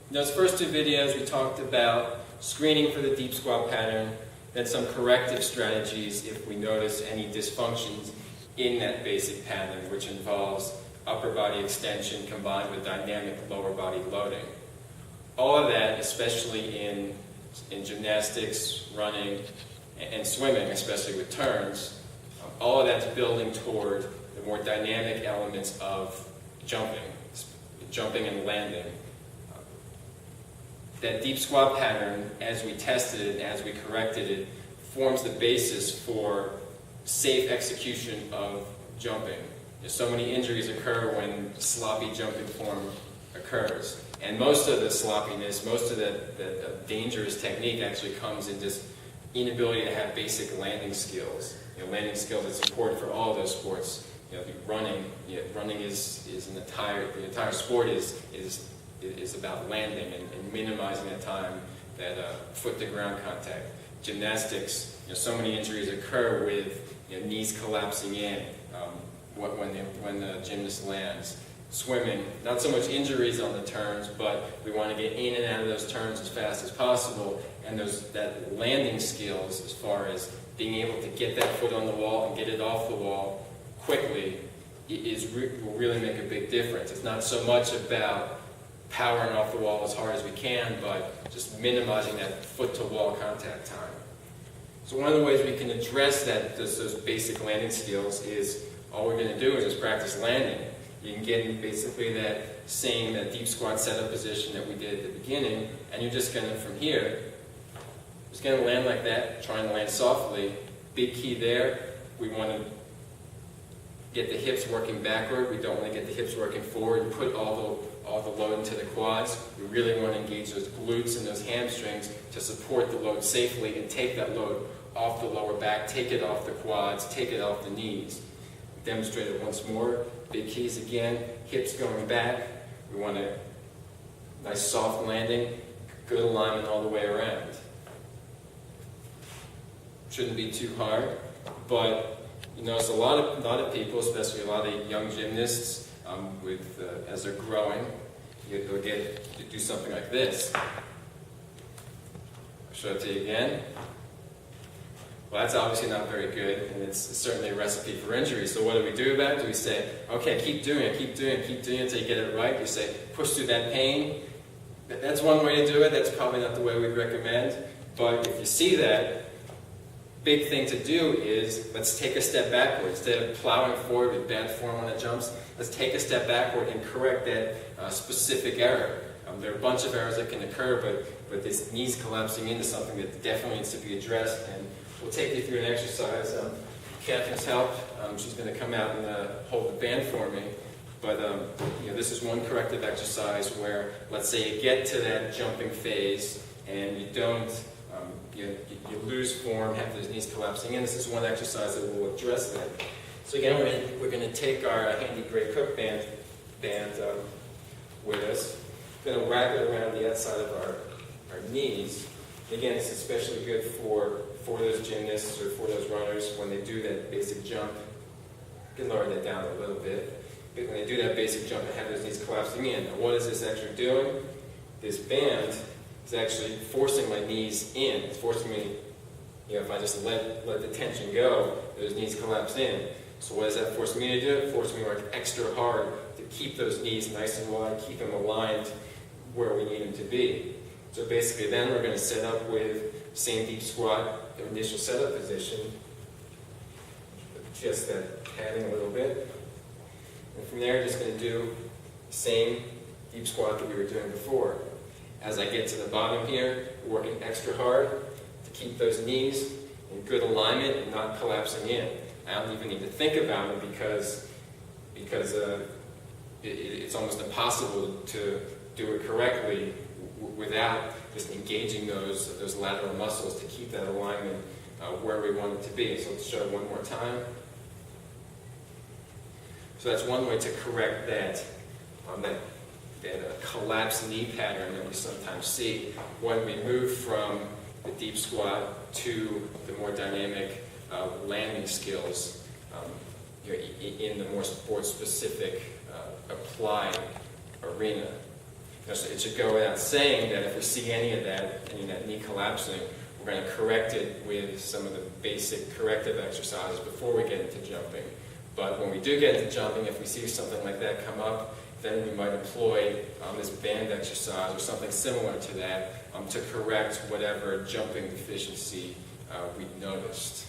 In those first two videos, we talked about screening for the deep squat pattern, then some corrective strategies if we notice any dysfunctions in that basic pattern, which involves upper body extension combined with dynamic lower body loading. All of that, especially in gymnastics, running, and swimming, especially with turns, all of that's building toward the more dynamic elements of jumping and landing. That deep squat pattern, as we tested it, as we corrected it, forms the basis for safe execution of jumping. So many injuries occur when sloppy jumping form occurs. And most of the sloppiness, most of the dangerous technique actually comes in this inability to have basic landing skills. Landing skills that's important for all of those sports. Running is the entire sport is about landing and minimizing the time that foot to ground contact. Gymnastics, so many injuries occur with knees collapsing in when the gymnast lands. Swimming, not so much injuries on the turns, but we want to get in and out of those turns as fast as possible, and that landing skills as far as being able to get that foot on the wall and get it off the wall quickly will really make a big difference. It's not so much about powering off the wall as hard as we can, but just minimizing that foot-to-wall contact time. So one of the ways we can address those basic landing skills is all we're going to do is just practice landing. You can get in basically that deep squat setup position that we did at the beginning, and you're just going to, from here, just going to land like that, trying to land softly. Big key there, we want to get the hips working backward. We don't want to get the hips working forward and put all the load into the quads. We really want to engage those glutes and those hamstrings to support the load safely and take that load off the lower back, take it off the quads, take it off the knees. Demonstrate it once more. Big keys again, hips going back. We want a nice soft landing, good alignment all the way around. Shouldn't be too hard, but you notice a lot of people, especially a lot of young gymnasts, as they're growing, they'll get to do something like this. I'll show it to you again. Well, that's obviously not very good, and it's certainly a recipe for injury. So what do we do about it? Do we say, okay, keep doing it until you get it right? You say, push through that pain. That's one way to do it. That's probably not the way we'd recommend. But if you see that, big thing to do is, let's take a step backward. Instead of plowing forward with bad form on the jumps, let's take a step backward and correct that specific error. There are a bunch of errors that can occur, but this knees collapsing into something that definitely needs to be addressed. And we'll take you through an exercise. Catherine's helped. She's going to come out and hold the band for me. But this is one corrective exercise where, let's say you get to that jumping phase and you don't, you lose form, have those knees collapsing in. This is one exercise that will address that. So again, we're going to take our handy Gray Cook band with us. We're going to wrap it around the outside of our knees. Again, it's especially good for those gymnasts or for those runners when they do that basic jump. You can lower that down a little bit. But when they do that basic jump and have those knees collapsing in. Now, what is this actually doing? This band is actually forcing my knees in. It's forcing me, if I just let the tension go, those knees collapse in. So what does that force me to do? It forces me to work extra hard to keep those knees nice and wide, keep them aligned where we need them to be. So basically then we're going to set up with the same deep squat, the initial setup position. Adjust that padding a little bit. And from there, just going to do the same deep squat that we were doing before. As I get to the bottom here, working extra hard to keep those knees in good alignment and not collapsing in. I don't even need to think about it because it's almost impossible to do it correctly without just engaging those lateral muscles to keep that alignment where we want it to be. So let's show it one more time. So that's one way to correct that collapsed knee pattern that we sometimes see when we move from the deep squat to the more dynamic landing skills in the more sport-specific applied arena. It should go without saying that if we see any of that, any of that knee collapsing, we're going to correct it with some of the basic corrective exercises before we get into jumping. But when we do get into jumping, if we see something like that come up, then we might employ this band exercise or something similar to that to correct whatever jumping deficiency we noticed.